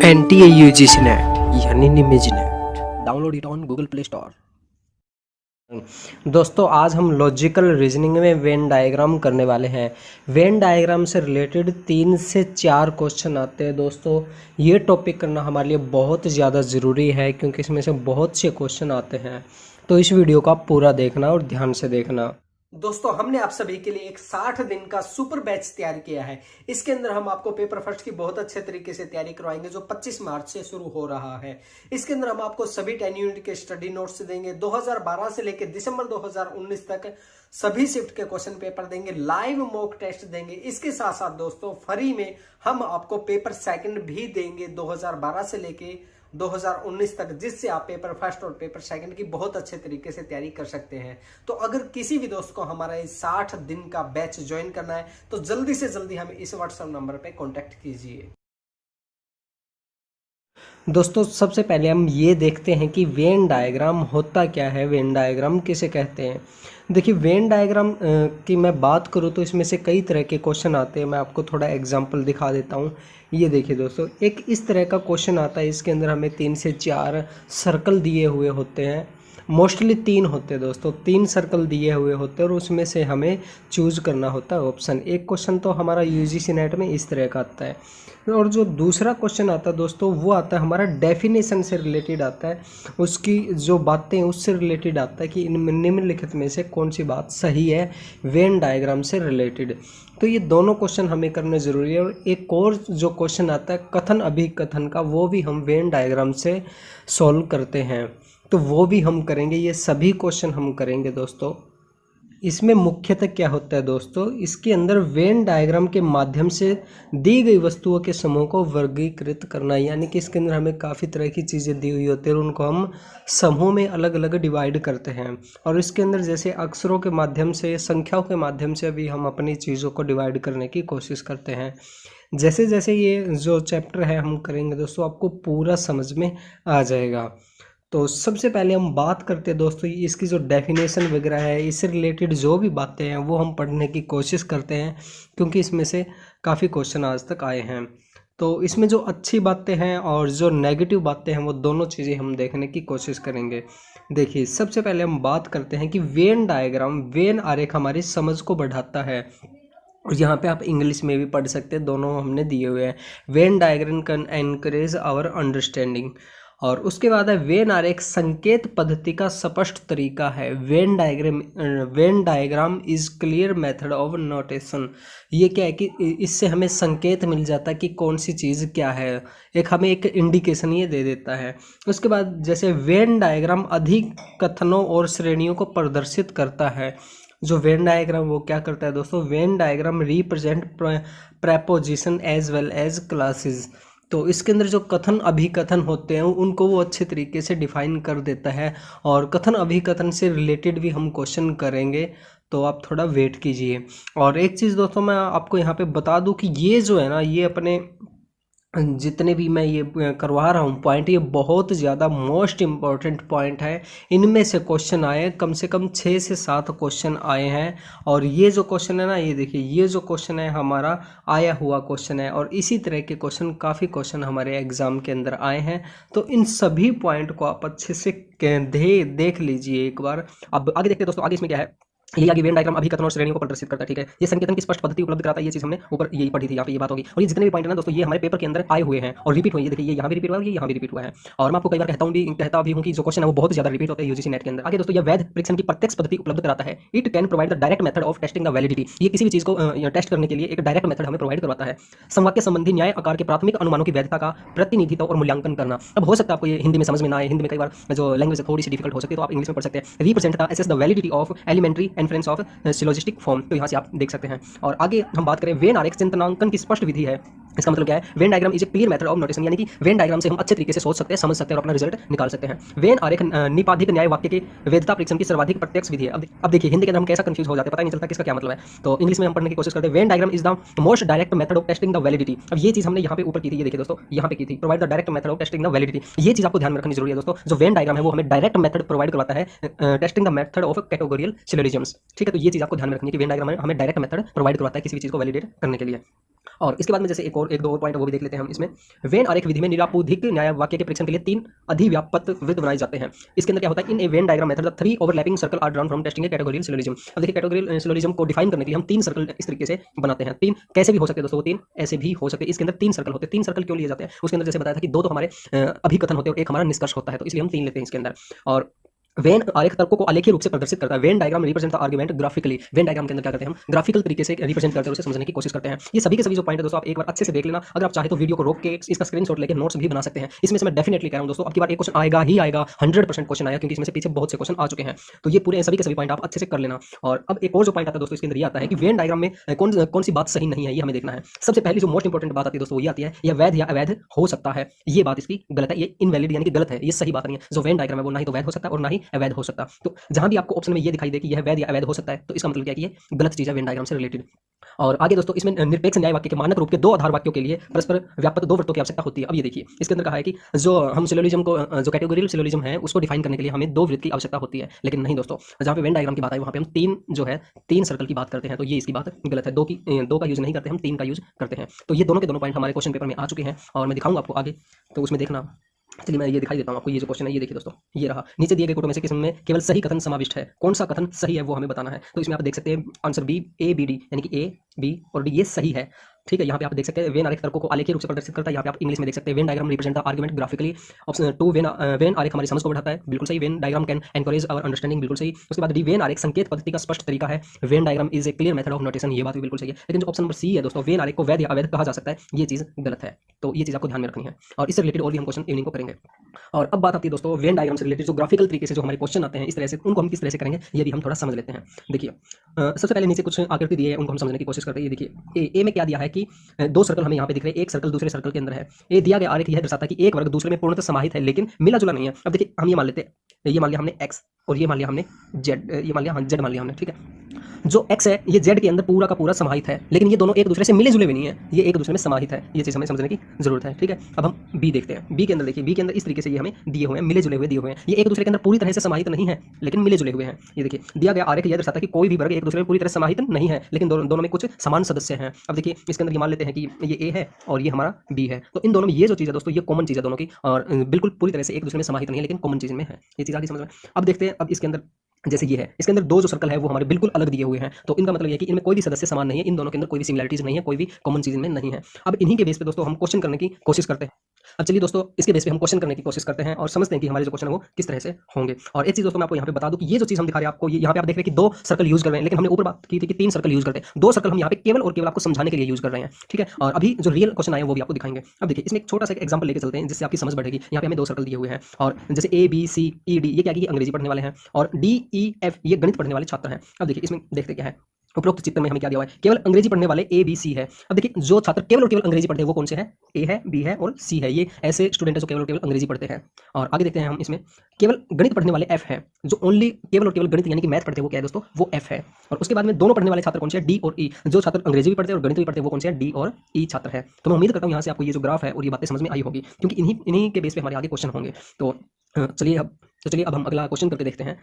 NTA UGC net यानी निमेज net, download it on Google Play Store. दोस्तों आज हम लॉजिकल रीजनिंग में वेन डायग्राम करने वाले हैं। वेन डायग्राम से रिलेटेड 3 से 4 क्वेश्चन आते हैं। दोस्तों ये टॉपिक करना हमारे लिए बहुत ज़्यादा ज़रूरी है क्योंकि इसमें से बहुत से क्वेश्चन आते हैं। तो इस वीडियो को आप पूरा देखना और ध्यान से देखना। दोस्तों हमने आप सभी के लिए एक 60 दिन का सुपर बैच तैयार किया है। इसके अंदर हम आपको पेपर फर्स्ट की बहुत अच्छे तरीके से तैयारी करवाएंगे जो 25 मार्च से शुरू हो रहा है। इसके अंदर हम आपको सभी 10 यूनिट के स्टडी नोट्स देंगे। 2012 से लेकर दिसंबर 2019 तक सभी शिफ्ट के क्वेश्चन पेपर देंगे, लाइव मॉक टेस्ट देंगे। इसके साथ साथ दोस्तों फ्री में हम आपको पेपर सेकंड भी देंगे 2012 से लेके 2019 तक, जिससे आप पेपर फर्स्ट और पेपर सेकंड की बहुत अच्छे तरीके से तैयारी कर सकते हैं। तो अगर किसी भी दोस्त को हमारा इस 60 दिन का बैच ज्वाइन करना है तो जल्दी से जल्दी हमें इस व्हाट्सएप नंबर पे कांटेक्ट कीजिए। दोस्तों सबसे पहले हम ये देखते हैं कि वेन डायग्राम होता क्या है, वेन डायग्राम किसे कहते हैं। देखिए वेन डायग्राम की मैं बात करूँ तो इसमें से कई तरह के क्वेश्चन आते हैं। मैं आपको थोड़ा एग्जांपल दिखा देता हूँ। ये देखिए दोस्तों, एक इस तरह का क्वेश्चन आता है। इसके अंदर हमें 3 से 4 सर्कल दिए हुए होते हैं। मोस्टली 3 होते हैं दोस्तों, 3 सर्कल दिए हुए होते हैं और उसमें से हमें चूज करना होता है ऑप्शन। एक क्वेश्चन तो हमारा यूजीसी नेट में इस तरह का आता है और जो दूसरा क्वेश्चन आता है दोस्तों वो आता है हमारा डेफिनेशन से रिलेटेड आता है। उसकी जो बातें उससे रिलेटेड आता है कि इनमें निम्नलिखित में से कौन सी बात सही है वेन डायग्राम से रिलेटेड। तो ये दोनों क्वेश्चन हमें करने ज़रूरी है। और एक और जो क्वेश्चन आता है कथन अभिकथन का, वो भी हम वेन डायग्राम से सॉल्व करते हैं, तो वो भी हम करेंगे। ये सभी क्वेश्चन हम करेंगे दोस्तों। इसमें मुख्यतः क्या होता है दोस्तों, इसके अंदर वेन डायग्राम के माध्यम से दी गई वस्तुओं के समूह को वर्गीकृत करना, यानी कि इसके अंदर हमें काफ़ी तरह की चीज़ें दी हुई होती है और उनको हम समूह में अलग अलग डिवाइड करते हैं। और इसके अंदर जैसे अक्षरों के माध्यम से, संख्याओं के माध्यम से भी हम अपनी चीज़ों को डिवाइड करने की कोशिश करते हैं। जैसे जैसे ये जो चैप्टर है हम करेंगे दोस्तों, आपको पूरा समझ में आ जाएगा। तो सबसे पहले हम बात करते हैं दोस्तों इसकी जो डेफिनेशन वगैरह है, इससे रिलेटेड जो भी बातें हैं वो हम पढ़ने की कोशिश करते हैं क्योंकि इसमें से काफ़ी क्वेश्चन आज तक आए हैं। तो इसमें जो अच्छी बातें हैं और जो नेगेटिव बातें हैं वो दोनों चीज़ें हम देखने की कोशिश करेंगे। देखिए सबसे पहले हम बात करते हैं कि वेन डायग्राम, वेन आरेख हमारी समझ को बढ़ाता है। और यहाँ पे आप इंग्लिश में भी पढ़ सकते हैं, दोनों हमने दिए हुए हैं। Venn diagram can encourage our understanding. और उसके बाद है वेन आरेख संकेत पद्धति का स्पष्ट तरीका है। Venn diagram is clear method of notation. ये क्या है कि इससे हमें संकेत मिल जाता है कि कौन सी चीज़ क्या है, एक हमें एक इंडिकेशन ये दे देता है। उसके बाद जैसे वेन डायग्राम अधिक कथनों और श्रेणियों को प्रदर्शित करता है। जो वेन डायग्राम वो क्या करता है दोस्तों, Venn diagram represent proposition as well as classes. तो इसके अंदर जो कथन अभिकथन होते हैं उनको वो अच्छे तरीके से डिफाइन कर देता है। और कथन अभिकथन से रिलेटेड भी हम क्वेश्चन करेंगे, तो आप थोड़ा वेट कीजिए। और एक चीज़ दोस्तों मैं आपको यहाँ पे बता दूँ कि ये जो है ना, ये अपने जितने भी मैं ये करवा रहा हूँ पॉइंट, ये बहुत ज़्यादा मोस्ट इम्पॉर्टेंट पॉइंट है। इनमें से क्वेश्चन आए कम से कम 6 से 7 क्वेश्चन आए हैं। और ये जो क्वेश्चन है ना, ये देखिए ये जो क्वेश्चन है हमारा आया हुआ क्वेश्चन है। और इसी तरह के क्वेश्चन काफ़ी क्वेश्चन हमारे एग्जाम के अंदर आए हैं। तो इन सभी पॉइंट को आप अच्छे से देख लीजिए एक बार। अब आगे देखते हैं दोस्तों, आगे इसमें क्या है। ये आगे वेन डायग्राम अभिकथन और श्रेणियों को प्रदर्शित करता है, ठीक है। ये संकेतन की स्पष्ट पद्धति उपलब्ध कराता है, ये चीज हमने ऊपर यही पढ़ी थी, यहाँ पे ये बात होगी। और ये जितने भी पॉइंट है ना दोस्तों, ये हमारे पेपर के अंदर आए हुए हैं और रिपीट हुए। ये देखिए ये यहाँ भी रिपीट हुआ है, ये यहाँ भी रिपीट हुआ है। और मैं आपको कई बार कहता भी हूँ कि जो क्वेश्चन है वो बहुत ज्यादा रिपीट होते हैं यूजीसी नेट के अंदर। आगे दोस्तों, यह वैध परीक्षण की प्रत्यक्ष पद्धति उपलब्ध कराता है। It can provide the direct method of testing the validity. ये किसी भी चीज को टेस्ट करने के लिए एक डायरेक्ट मेथड हमें प्रोवाइड करवाता है। समवाक्य संबंधी न्याय आकार के प्राथमिक अनुमानों की वैधता का प्रतिनिधित्व और मूल्यांकन करना। अब हो सकता है आपको ये हिंदी में समझ में ना आए, हिंदी में कई बार जो लैंग्वेज थोड़ी सी डिफिकल्ट हो सकती है, तो आप इंग्लिश में पढ़ सकते हैं। Represent the assess the validity of elementary inference of syllogistic form. तो यहाँ से आप देख सकते हैं। और आगे हम बात करें वेन आरेख चिंतनांकन की स्पष्ट विधि है। इसका मतलब क्या है, Venn diagram is a clear method of notation, यानी कि वेन डायग्राम से हम अच्छे तरीके से सोच सकते हैं, समझ सकते हैं और अपना रिजल्ट निकाल सकते हैं। वेन आरेख निपाधिक न्याय वाक्य के वैधता परीक्षण की सर्वाधिक प्रत्यक्ष विधि है। अब देखिए हिंदी के अंदर हम कैसा कंफ्यूज हो जाते हैं, पता नहीं चलता किसका क्या मतलब है। तो इंग्लिश में हम पढ़ने की कोशिश करते हैं। Venn diagram is the most direct method of testing the validity. अब ये चीज हमने यहाँ पे ऊपर की थी, ये देखिए दोस्तों यहाँ पे की थी, provide the direct method of testing the validity. ये चीज आपको ध्यान में रखनी जरूरी है दोस्तों। जो वेन डायग्राम है वो हमें डायरेक्ट मेथड प्रोवाइड करवाता है, टेस्टिंग द मेथड ऑफ कैटेगोरियल सिलोजिज्म्स, ठीक है। तो ये चीज आपको ध्यान में रखनी है कि वेन डायग्राम हमें डायरेक्ट मेथड प्रोवाइड करवाता है किसी भी चीज को वैलिडेट करने के लिए। और इसके बाद में जैसे एक दो और पॉइंट वो भी देख लेते हैं हम इसमें। वेन आरेख विधि में निरापुधिक न्याय वाक्य के परीक्षण के लिए 3 अधिव्यापक वृत्त बनाए जाते हैं। इसके अंदर क्या होता है, in a Venn diagram method the 3 overlapping circle are drawn from testing a categorical syllogism. अब देखिए कैटेगोरियल सिलोजिज्म को डिफाइन करने के लिए हम 3 सर्कल इस तरीके से बनाते हैं। 3 कैसे भी हो सकते हैं दोस्तों, वो 3 ऐसे भी हो सकते हैं। इसके अंदर 3 सर्कल होते हैं। 3 सर्कल क्यों लिए जाते हैं, उसके अंदर जैसे बताया था कि 2 तो हमारे अभिकथन होते हैं और एक हमारा निष्कर्ष होता है, तो इसलिए हम 3 लेते हैं इसके अंदर। और वेन आरेख तर्कों को आलेखीय रूप से प्रदर्शित करता है। When diagram represent the argument graphically. Venn diagram के अंदर क्या करते हैं, हम ग्राफिकल तरीके से रिप्रेजेंट करते हैं और उसे समझने की कोशिश करते हैं। ये सभी के सभी जो पॉइंट है दोस्तों, आप एक बार अच्छे से देख लेना। अगर आप चाहे तो वीडियो को रोक के इसका स्क्रीनशॉट लेके नोट्स भी बना सकते हैं। इसमें से मैं डेफिनेटली कह रहा हूं दोस्तों, अब की बार एक क्वेश्चन आएगा ही आएगा, 100% क्वेश्चन आएगा, क्योंकि इसमें से पीछे बहुत से क्वेश्चन आ चुके हैं। तो ये पूरे सभी के सभी पॉइंट आप अच्छे से कर लेना। और अब एक और जो पॉइंट आता है दोस्तों इसके अंदर ये आता है कि वेन डायग्राम में कौन सी बात सही नहीं है, ये हमें देखना है। सबसे पहली जो मोस्ट इंपॉर्टेंट बात आती है दोस्तों, ये आती है यह वैध या अवैध हो सकता है। ये बात इसकी गलत है, ये इनवैलिड यानी कि गलत है, ये सही बात नहीं है। जो वेन डायग्राम है वो ना ही तो वैध हो सकता है और ना ही अवैध हो सकता। तो जहां भी आपको में ये दिखाई दे कि यह वैध या अवैध हो सकता है, तो इसका मतलब क्या है कि ये गलत चीज है वेन डायग्राम से रिलेटेड। और आगे दोस्तों इसमें निरपेक्ष न्याय वाक्य के मानक रूप के 2 आधार वाक्यों के लिए परस्पर व्यापक 2 वृत्तों की आवश्यकता होती है। अब ये देखिए इसके अंदर कहा है कि जो हम सिलोजिज्म को, जो कैटेगोरियल सिलोजिज्म है उसको डिफाइन करने के लिए हमें 2 वृत्त की आवश्यकता होती है, लेकिन नहीं दोस्तों, जहां पे वेन डायग्राम की बात है वहां पे हम 3 सर्कल की बात करते हैं, तो ये इसकी बात गलत है। 2 का यूज नहीं करते, हम 3 का यूज करते हैं। तो ये दोनों के दोनों पॉइंट हमारे क्वेश्चन पेपर में आ चुके हैं और मैं दिखाऊंगा आपको आगे, तो उसमें देखना। चलिए मैं ये दिखाई देता हूँ आपको। ये जो क्वेश्चन है ये देखिए दोस्तों, ये रहा। नीचे दिए गए कोटों में से किसमें केवल सही कथन समाविष्ट है, कौन सा कथन सही है वो हमें बताना है। तो इसमें आप देख सकते हैं answer B, A B D, यानी कि ए बी और डी ये सही है। ठीक है, यहाँ पे आप देख सकते हैं वेन आरेख तर्कों को आलेखीय रूप से प्रदर्शित करता है। यहाँ पे आप इंग्लिश में देख सकते हैं Venn diagram represent the argument graphically. Option 2 Venn आरेख हमारी समझ को बढ़ाता है, बिल्कुल सही। Venn diagram can encourage our understanding, बिल्कुल सही। उसके बाद डी वेन आरेख संकेत पद्धति का स्पष्ट तरीका है। Venn diagram is a clear method of notation, ये बात भी बिल्कुल सही है। लेकिन जो ऑप्शन नंबर सी है दोस्तों, वेन आरेख को वैध या अवैध कहा जा सकता है, ये चीज गलत है। तो ये चीज आपको ध्यान में रखनी है और इससे रिलेटेड और भी हम क्वेश्चन इवनिंग को करेंगे। और अब बात आती है दोस्तों वेन डायग्राम से रिलेटेड जो ग्राफिकल तरीके से जो हमारे क्वेश्चन आते हैं इस तरह से, उनको हम किस तरह से करेंगे ये भी हम थोड़ा समझ लेते हैं। देखिए सबसे पहले नीचे कुछ आकृति दी है, उनको हम समझने की कोशिश करते हैं। ये देखिए ए में क्या दिया है कि 2 सर्कल हमें यहाँ पे दिख रहे हैं, एक सर्कल दूसरे सर्कल के अंदर है। ये दिया गया आरेख यह दर्शाता है कि एक वर्ग दूसरे में पूर्णतः समाहित है लेकिन मिला जुला नहीं है। अब देखिए हम ये मान लेते हैं, ये मान लिया हमने x और ये मान लिया हमने z, ये मान लिया z मान लिया हमने, ठीक है। जो x है ये z के अंदर पूरा का पूरा समाहित है, लेकिन ये दोनों एक दूसरे से मिले जुले भी नहीं है, ये एक दूसरे में समाहित है। ये चीज हमें समझने की जरूरत है, ठीक है। अब हम b देखते हैं। b के अंदर देखिए, b के अंदर इस तरीके से ये हमें दिए हुए हैं, मिले जुले हुए दिए हुए हैं। ये एक दूसरे के अंदर पूरी तरह से समाहित नहीं है लेकिन मिले जुले हुए हैं। ये देखिए दिया गया आरेख यह दर्शाता है कि कोई भी वर्ग एक दूसरे में पूरी तरह समाहित नहीं है, लेकिन दोनों में कुछ समान सदस्य हैं। अब देखिए इसके अंदर ये मान लेते हैं कि ये a है और ये हमारा b है, तो इन दोनों में ये जो चीज़ है दोस्तों ये कॉमन चीज़ है दोनों की, और बिल्कुल पूरी तरह से एक दूसरे में समाहित नहीं है लेकिन कॉमन चीज़ में है। ये चीज़ आगे समझ में। अब देखते हैं, अब इसके अंदर जैसे ये है, इसके अंदर 2 जो सर्कल है वो हमारे बिल्कुल अलग दिए हुए हैं, तो इनका मतलब ये है कि इनमें कोई भी सदस्य समान नहीं है, इन दोनों के अंदर कोई भी सिमिलरिटीज नहीं है, कोई भी कॉमन चीज इनमें नहीं है। अब इन्हीं के बेस पे दोस्तों हम क्वेश्चन करने की कोशिश करते हैं। अब चलिए दोस्तों इसके बेस पे हम क्वेश्चन करने की कोशिश करते हैं और समझते हैं कि हमारे जो क्वेश्चन है वो किस तरह से होंगे। और एक चीज दोस्तों मैं आपको यहाँ पे बता दूं कि ये जो चीज हम दिखा रहे हैं आपको, यहाँ पे आप देख रहे हैं कि 2 सर्कल यूज कर रहे हैं, लेकिन हमने ऊपर बात की थी कि 3 सर्कल यूज करते हैं। 2 सर्कल हम यहाँ पे केवल और केवल आपको समझाने के लिए यूज कर रहे हैं, ठीक है। और अभी जो रियल क्वेश्चन आए वो भी आपको दिखाएंगे। अब देखिए इसमें एक छोटा सा एग्जाम्पल लेकर चलते हैं जिससे आपकी समझ बढ़ेगी। यहाँ पे हमें 2 सर्कल दिए हुए हैं और जैसे A B C E D ये क्या कि अंग्रेजी पढ़ने वाले हैं और D E F ये गणित पढ़ने वाले छात्र हैं। अब देखिए इसमें देखते क्या है, उपरोक्त चित्र में हमें क्या दिया हुआ है, केवल अंग्रेजी पढ़ने वाले A B C है। अब देखिए जो छात्र केवल और केवल अंग्रेजी पढ़ते हैं वो कौन से हैं, A है, B है और C है। ये ऐसे स्टूडेंट है जो केवल और केवल अंग्रेजी पढ़ते हैं। और आगे देखते हैं हम इसमें केवल गणित पढ़ने वाले F है, जो ओनली केवल और केवल गणित यानी कि मैथ पढ़ते हैं वो क्या है दोस्तों, वो F है। और उसके बाद में दोनों पढ़ने वाले छात्र कौन से हैं, D और E। जो छात्र अंग्रेजी भी पढ़ते हैं और गणित भी पढ़ते हैं वो कौन से हैं, D और E छात्र है। तो मैं उम्मीद करता हूँ यहाँ से आपको ये जो ग्राफ है और ये बातें समझ में आई होगी, क्योंकि इन्हीं के बेस पे हमारे आगे क्वेश्चन होंगे। तो चलिए अब हम अगला क्वेश्चन करके देखते हैं।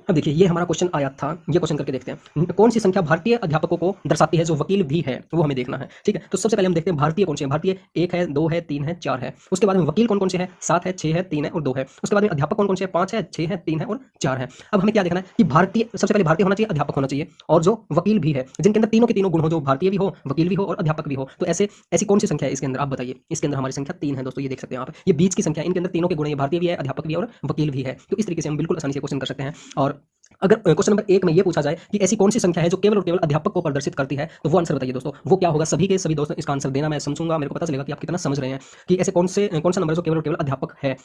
अब देखिए ये हमारा क्वेश्चन आया था, ये क्वेश्चन करके देखते हैं। कौन सी संख्या भारतीय अध्यापकों को दर्शाती है जो वकील भी है, वो हमें देखना है, ठीक है। तो सबसे पहले हम देखते हैं भारतीय कौन से हैं। भारतीय 1 है, 2 है, 3 है, 4 है। उसके बाद में वकील कौन कौन से हैं, 7 है, 6 है, 3 है और 2 है। उसके बाद में अध्यापक कौन कौन से हैं, 5 है, 6 है, 3 है और 4 है। अब हमें क्या देखना है कि भारतीय, सबसे पहले भारतीय होना चाहिए, अध्यापक होना चाहिए और जो वकील भी है, जिनके अंदर तीनों के तीनों गुण हो, जो भारतीय भी हो, वकील भी हो और अध्यापक भी हो। तो ऐसी कौन सी संख्या है इसके अंदर, आप बताइए। इसके अंदर हमारी संख्या 3 है दोस्तों, ये देख सकते हैं आप। ये बीच की संख्या, इनके अंदर तीनों के गुण है, भारतीय भी है, अध्यापक भी है और वकील भी है। तो इस तरीके से हम बिल्कुल आसानी से क्वेश्चन कर सकते हैं। और अगर क्वेश्चन नंबर 1 में ये पूछा जाए कि ऐसी कौन सी संख्या है जो केवल और केवल अध्यापक को प्रदर्शित करती है, तो वो आंसर बताइए दोस्तों, वो क्या होगा। सभी के सभी दोस्तों इसका आंसर देना, मैं समझूंगा, मेरे को पता चलेगा कि आप कितना समझ रहे हैं कि ऐसे कौन सा नंबर है जो केवल और केवल अध्यापक है।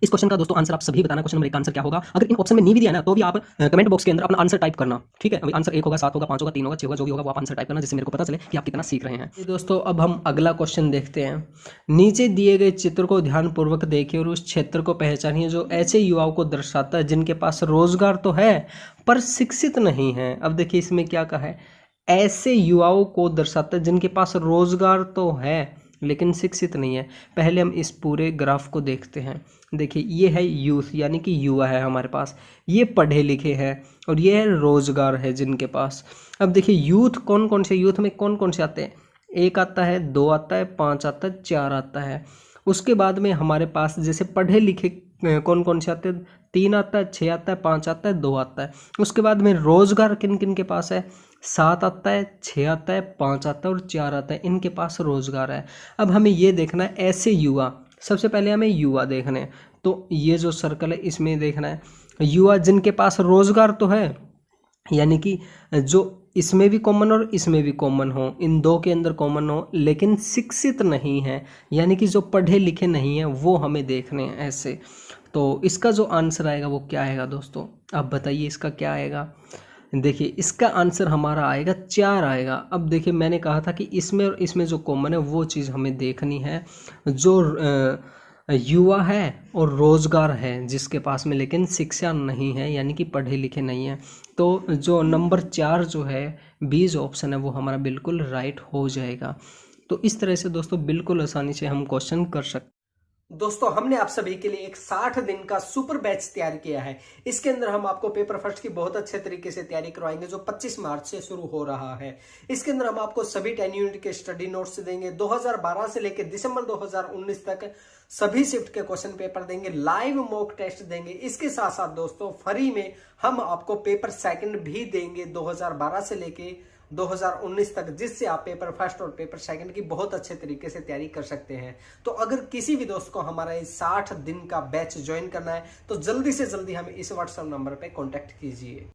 इस क्वेश्चन का दोस्तों आंसर आप सभी बताना, क्वेश्चन नंबर 1 का आंसर क्या होगा। अगर इन ऑप्शन में नहीं भी दिया ना तो भी आप कमेंट बॉक्स के अंदर अपना आंसर टाइप करना, ठीक है। आंसर 1 होगा, 7 होगा, 5 होगा, 3 होगा, 6 होगा, जो भी होगा वो आप आंसर टाइप करना, जिससे मेरे को पता चले कि आप कितना सीख रहे हैं। दोस्तों अब हम अगला क्वेश्चन देखते हैं। नीचे दिए गए चित्र को ध्यानपूर्वक देखिए और उस क्षेत्र को पहचानिए जो ऐसे युवाओं को दर्शाता है जिनके पास रोजगार तो है पर शिक्षित नहीं है। अब देखिए इसमें क्या कहा है, ऐसे युवाओं को दर्शाता है जिनके पास रोजगार तो है लेकिन शिक्षित नहीं है। पहले हम इस पूरे ग्राफ को देखते हैं। देखिए ये है यूथ यानी कि युवा है हमारे पास, ये पढ़े लिखे हैं और ये है रोजगार है जिनके पास। अब देखिए यूथ कौन कौन से, यूथ में कौन कौन से आते हैं, 1 आता है, 2 आता है, 5 आता है, 4 आता है। उसके बाद में हमारे पास जैसे पढ़े लिखे कौन कौन से आते हैं, 3 आता है, 6 आता है, 5 आता है, 2 आता है। उसके बाद में रोजगार किन किन के पास है, 7 आता है, 6 आता है, 5 आता है और 4 आता है, इनके पास रोजगार है। अब हमें ये देखना है ऐसे युवा, सबसे पहले हमें युवा देखने हैं, तो ये जो सर्कल है इसमें देखना है युवा जिनके पास रोजगार तो है, यानी कि जो इसमें भी कॉमन और इसमें भी कॉमन हो, इन दो के अंदर कॉमन हो, लेकिन शिक्षित नहीं है, यानी कि जो पढ़े लिखे नहीं है, वो हमें देखने हैं ऐसे। तो इसका जो आंसर आएगा वो क्या आएगा दोस्तों, आप बताइए इसका क्या आएगा। देखिए इसका आंसर हमारा आएगा 4 आएगा। अब देखिए मैंने कहा था कि इसमें और इसमें जो कॉमन है वो चीज़ हमें देखनी है, जो युवा है और रोजगार है जिसके पास में, लेकिन शिक्षा नहीं है, यानी कि पढ़े लिखे नहीं है। तो जो नंबर 4 जो है, बी जो ऑप्शन है वो हमारा बिल्कुल राइट हो जाएगा। तो इस तरह से दोस्तों बिल्कुल आसानी से हम क्वेश्चन कर सकते। दोस्तों हमने आप सभी के लिए एक 60 दिन का सुपर बैच तैयार किया है। इसके अंदर हम आपको पेपर फर्स्ट की बहुत अच्छे तरीके से तैयारी करवाएंगे, जो 25 मार्च से शुरू हो रहा है। इसके अंदर हम आपको सभी 10 यूनिट के स्टडी नोट्स देंगे, 2012 से लेकर दिसंबर 2019 तक सभी शिफ्ट के क्वेश्चन पेपर देंगे, लाइव मॉक टेस्ट देंगे। इसके साथ साथ दोस्तों फ्री में हम आपको पेपर सेकंड भी देंगे 2012 से लेके 2019 तक, जिससे आप पेपर फर्स्ट और पेपर सेकंड की बहुत अच्छे तरीके से तैयारी कर सकते हैं। तो अगर किसी भी दोस्त को हमारा इस 60 दिन का बैच ज्वाइन करना है तो जल्दी से जल्दी हमें इस व्हाट्सएप नंबर पे कांटेक्ट कीजिए।